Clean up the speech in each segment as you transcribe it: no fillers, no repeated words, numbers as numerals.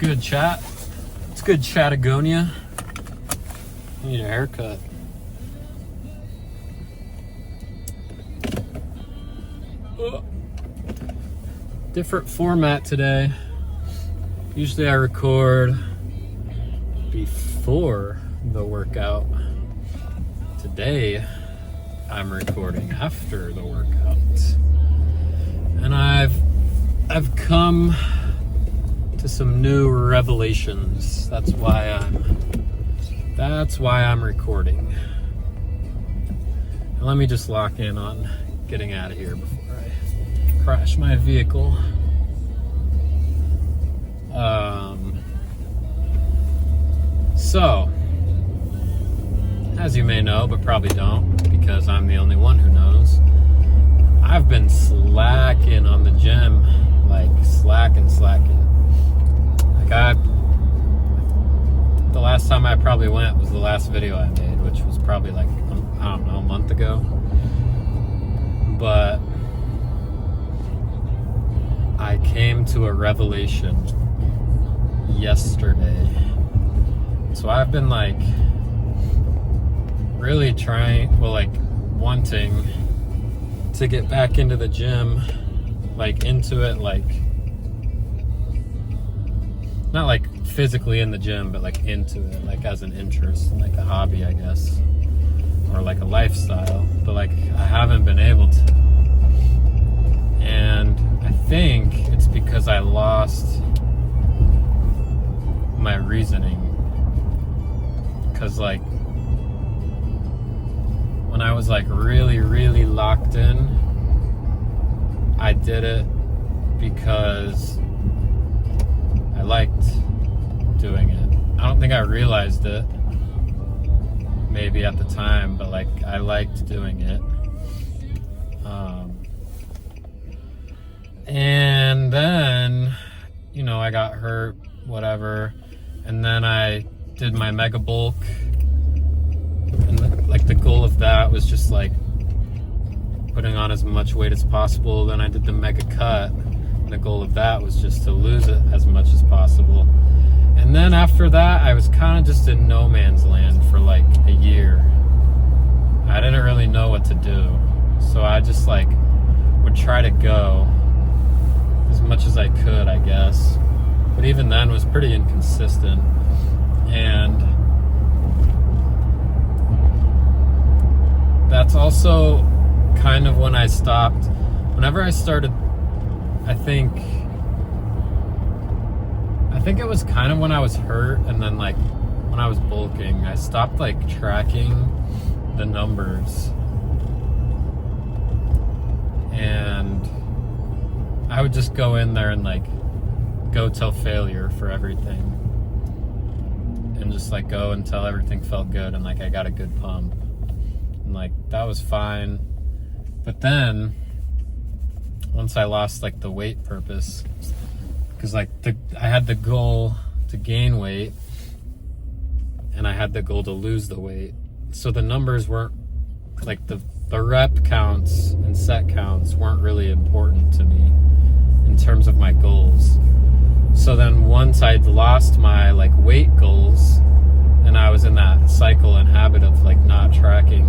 good, chat? It's good, Chatagonia. I need a haircut. Different format today. Usually I record before the workout. Today I'm recording after the workout. And I've come to some new revelations. That's why I'm recording. And let me just lock in on getting out of here before I crash my vehicle. So, as you may know, but probably don't, because I'm the only one who knows, I've been slacking on the gym, like slacking. Like the last time I probably went was the last video I made, which was probably like, I don't know, a month ago. But I came to a revelation yesterday. So I've been like really wanting to get back into the gym, like into it, like not like physically in the gym, but like into it, like as an interest, like a hobby, I guess, or like a lifestyle. But like I haven't been able to, and I think it's because I lost my reasoning. Because like when I was like really locked in, I did it because I liked doing it. I don't think I realized it maybe at the time, but like I liked doing it. And then, you know, I got hurt, whatever, and then I did my mega bulk, and like the goal of that was just like putting on as much weight as possible. Then I did the mega cut, and the goal of that was just to lose it as much as possible. And then after that, I was kind of just in no man's land for like a year. I didn't really know what to do, so I just like would try to go as much as I could, I guess, but even then was pretty inconsistent. And that's also kind of when I stopped. Whenever I started, I think it was kind of when I was hurt, and then like when I was bulking, I stopped like tracking the numbers, and I would just go in there and like go till failure for everything, and just like go until everything felt good and like I got a good pump, and like that was fine. But then once I lost like the weight purpose, because like I had the goal to gain weight and I had the goal to lose the weight, so the numbers weren't like the rep counts and set counts weren't really important to me in terms of my goals. So then once I'd lost my like weight goals, and I was in that cycle and habit of like not tracking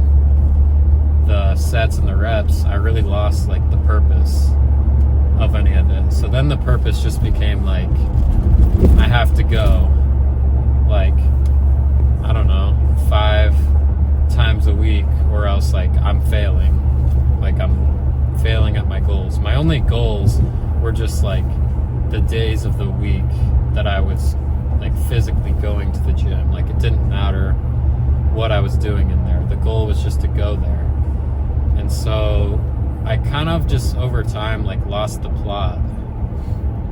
the sets and the reps, I really lost like the purpose of any of it. So then the purpose just became like, I have to go like, I don't know, 5 times a week, or else like I'm failing. Like I'm failing at my goals. My only goals were just like the days of the week that I was like physically going to the gym. Like it didn't matter what I was doing in there. The goal was just to go there. And so I kind of just over time like lost the plot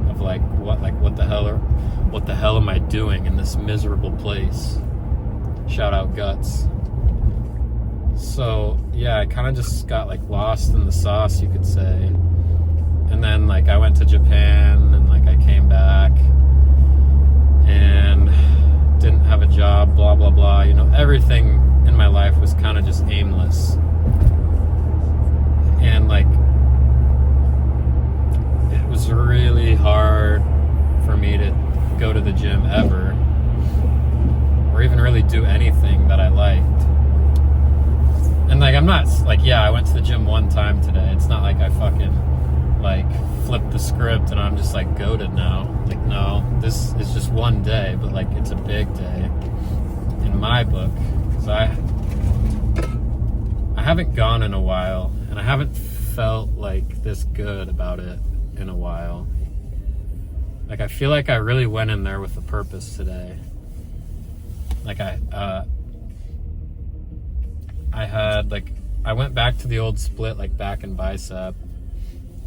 of like what the hell am I doing in this miserable place? Shout out Guts. So yeah, I kind of just got like lost in the sauce, you could say. And then like I went to Japan, and like I came back and didn't have a job, blah blah blah. You know, everything in my life was kind of just aimless. And like it was really hard for me to go go to the gym ever, or even really do anything that I liked. And like, I'm not like, yeah, I went to the gym one time today. It's not like I fucking like flipped the script and I'm just like goated now. Like, no, this is just one day, but like, it's a big day in my book, because I haven't gone in a while, and I haven't felt like this good about it in a while. Like, I feel like I really went in there with a purpose today. Like, I had, like, I went back to the old split, like, back and bicep,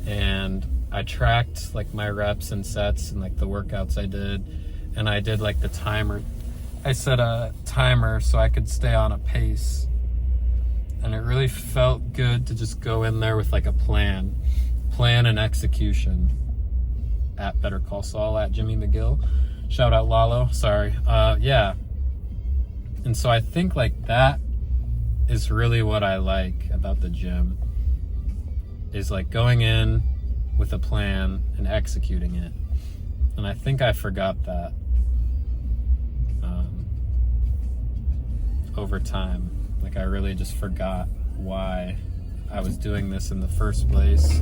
and I tracked, like, my reps and sets and, like, the workouts I did, and I did, like, the timer. I set a timer so I could stay on a pace, and it really felt good to just go in there with, like, a plan and execution. At Better Call Saul, at Jimmy McGill. Shout out Lalo, sorry. Yeah. And so I think, like, that is really what I like about the gym, is like going in with a plan and executing it. And I think I forgot that over time. Like, I really just forgot why I was doing this in the first place.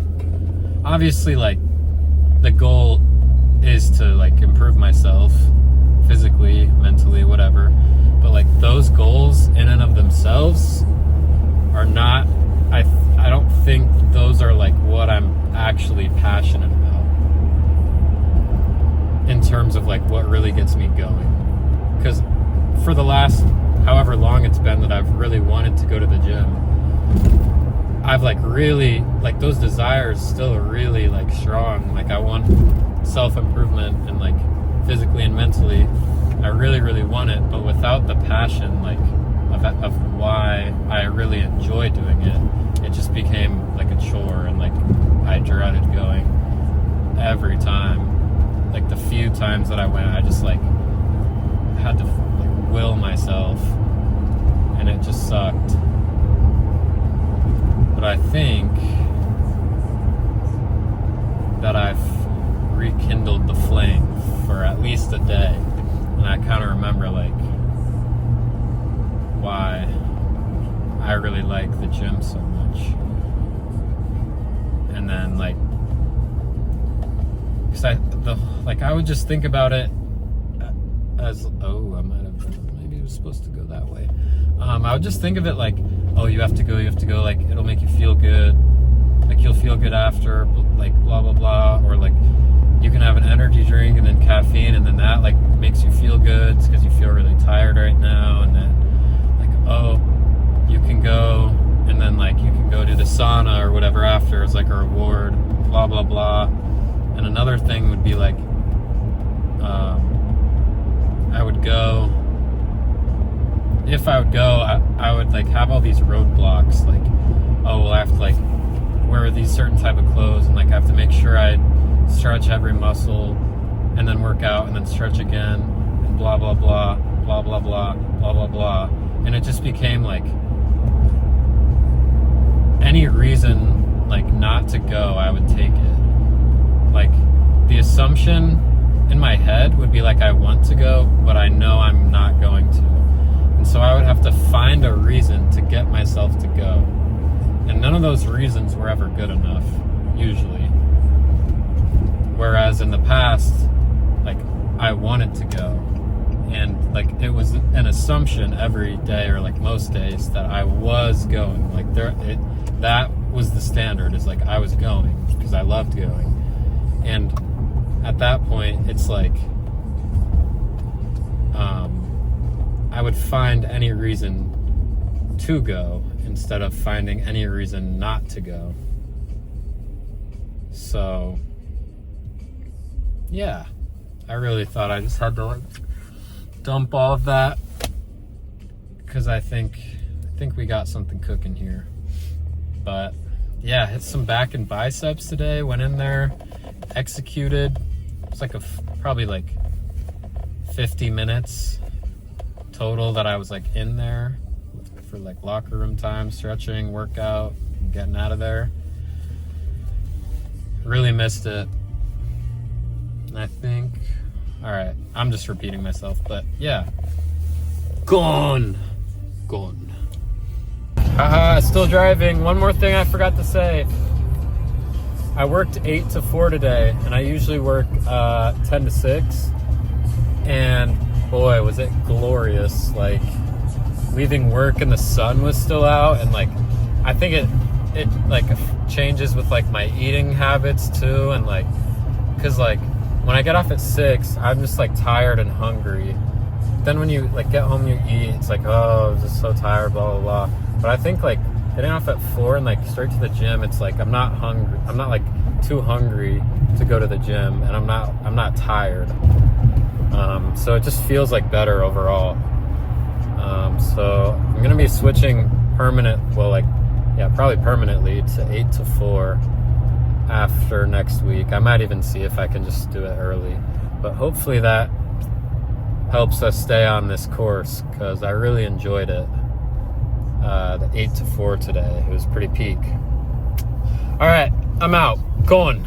Obviously, like, the goal is to like improve myself physically, mentally, whatever. But like, those goals in and of themselves are not, I don't think those are like what I'm actually passionate about in terms of like what really gets me going. Because for the last however long it's been that I've really wanted to go to the gym, I've like really, like, those desires still are really like strong. Like, I want self-improvement and like physically and mentally, I really, really want it, but without the passion, like, of why I really enjoy doing it, it just became like a chore, and like, I dreaded going every time. Like, the few times that I went, I just like had to like will myself, and it just sucked. But I think that I've rekindled the flame for at least a day, and I kind of remember like why I really like the gym so much. And then like, cause I would just think about it as, oh, I might have, maybe it was supposed to go that way. I would just think of it like, oh, you have to go, like, it'll make you feel good, like, you'll feel good after, like, blah, blah, blah, or like, you can have an energy drink and then caffeine, and then that, like, makes you feel good because you feel really tired right now, and then, like, oh, you can go, and then, like, you can go to the sauna or whatever after as, like, a reward, blah, blah, blah. And another thing would be, like, I would go, if I would go, I would like have all these roadblocks, like, oh, well, I have to like wear these certain type of clothes, and like I have to make sure I stretch every muscle, and then work out, and then stretch again, and blah, blah, blah, blah, blah, blah, blah, blah, blah. And it just became like, any reason like not to go, I would take it. Like, the assumption in my head would be like, I want to go, but I know I'm not going to. And so I would have to find a reason to get myself to go. And none of those reasons were ever good enough, usually. Whereas in the past, like, I wanted to go. And like, it was an assumption every day, or like most days, that I was going. Like, that was the standard, is like, I was going because I loved going. And at that point, it's like, I would find any reason to go instead of finding any reason not to go. So, yeah, I really thought I just had to like dump all of that, because I think we got something cooking here. But yeah, hit some back and biceps today. Went in there, executed. It's like probably like 50 minutes total that I was like in there for like locker room time, stretching, workout, and getting out of there. Really missed it. And I think All right, I'm just repeating myself, but yeah. Gone. Haha, still driving. One more thing I forgot to say. I worked 8 to 4 today, and I usually work 10 to 6. And boy, was it glorious. Like, leaving work and the sun was still out, and like, I think it like changes with like my eating habits too, and like, cause like when I get off at 6, I'm just like tired and hungry. Then when you like get home, you eat, it's like, oh, I'm just so tired, blah, blah, blah. But I think like getting off at 4 and like straight to the gym, it's like I'm not hungry. I'm not like too hungry to go to the gym, and I'm not tired. So it just feels like better overall. So I'm gonna be switching probably permanently to 8 to 4 after next week. I might even see if I can just do it early, but hopefully that helps us stay on this course, because I really enjoyed it. The 8 to 4 today, it was pretty peak. All right, I'm out. Going.